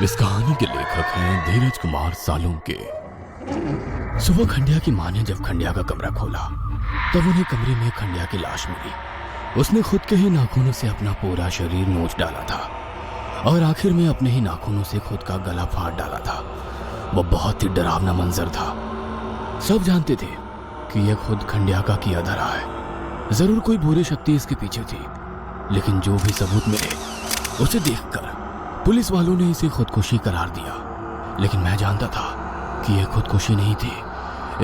इस कहानी के लेखक हैं धीरज कुमार सालुंके। सुबह खंडिया की मां ने जब खंडिया का कमरा खोला तब उन्हें कमरे में खंडिया की लाश मिली। उसने खुद के ही नाखूनों से अपना पूरा शरीर नोच डाला था और आखिर में अपने ही नाखूनों से खुद का गला फाड़ डाला था। वो बहुत ही डरावना मंजर था। सब जानते थे कि यह खुद खंडिया का किया धरा है। जरूर कोई बुरी शक्ति इसके पीछे थी, लेकिन जो भी सबूत मिले उसे देखकर पुलिस वालों ने इसे खुदकुशी करार दिया। लेकिन मैं जानता था कि यह खुदकुशी नहीं थी,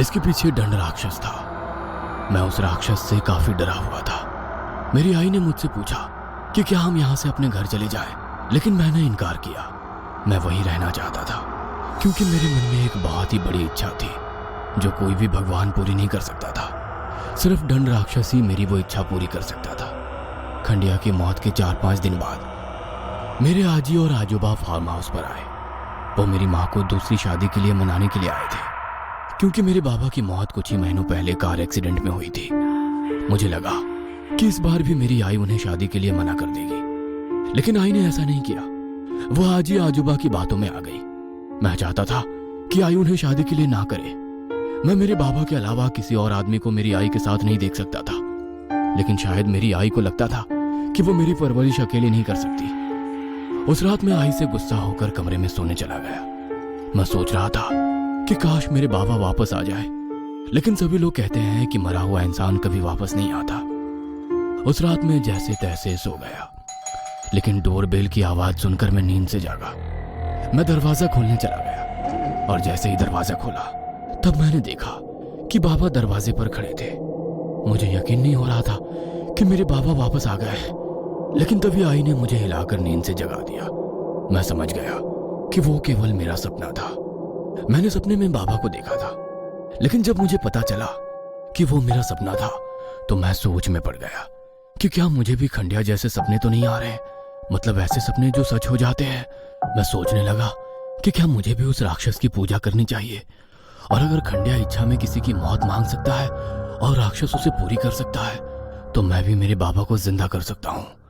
इसके पीछे दंड राक्षस था। मैं उस राक्षस से काफी डरा हुआ था। मेरी आई ने मुझसे पूछा कि क्या हम यहाँ से अपने घर चले जाएं, लेकिन मैंने इनकार किया। मैं वहीं रहना चाहता था क्योंकि मेरे मन में एक बहुत ही बड़ी इच्छा थी जो कोई भी भगवान पूरी नहीं कर सकता था। सिर्फ दंड राक्षस ही मेरी वो इच्छा पूरी कर सकता था। खंडिया की मौत के 4-5 दिन बाद मेरे आजी और आजोबा फार्म हाउस पर आए। वो मेरी माँ को दूसरी शादी के लिए मनाने के लिए आए थे क्योंकि मेरे बाबा की मौत कुछ ही महीनों पहले कार एक्सीडेंट में हुई थी। मुझे लगा कि इस बार भी मेरी आई उन्हें शादी के लिए मना कर देगी, लेकिन आई ने ऐसा नहीं किया। वो आजी आजोबा की बातों में आ गई। मैं चाहता था कि आई उन्हें शादी के लिए ना करे। मैं मेरे बाबा के अलावा किसी और आदमी को मेरी आई के साथ नहीं देख सकता था, लेकिन शायद मेरी आई को लगता था कि वो मेरी परवरिश अकेले नहीं कर सकती। उस रात मैं आई से गुस्सा होकर कमरे में सोने चला गया। मैं सोच रहा था कि काश मेरे बाबा वापस आ जाए, लेकिन सभी लोग कहते हैं कि मरा हुआ इंसान कभी वापस नहीं आता। उस रात मैं जैसे तैसे सो गया, लेकिन डोरबेल की आवाज सुनकर मैं नींद से जागा। मैं दरवाजा खोलने चला गया और जैसे ही दरवाजा खोला तब मैंने देखा कि बाबा दरवाजे पर खड़े थे। मुझे यकीन नहीं हो रहा था कि मेरे बाबा वापस आ गए हैं, लेकिन तभी आई ने मुझे हिलाकर नींद से जगा दिया। मैं समझ गया कि वो केवल मेरा सपना था। मैंने सपने में बाबा को देखा था, लेकिन जब मुझे पता चला कि वो मेरा सपना था तो मैं सोच में पड़ गया कि क्या मुझे भी खंडिया जैसे सपने तो नहीं आ रहे, मतलब ऐसे सपने जो सच हो जाते हैं। मैं सोचने लगा कि क्या मुझे भी उस राक्षस की पूजा करनी चाहिए, और अगर खंडिया इच्छा में किसी की मौत मांग सकता है और राक्षस उसे पूरी कर सकता है तो मैं भी मेरे बाबा को जिंदा कर सकता हूँ।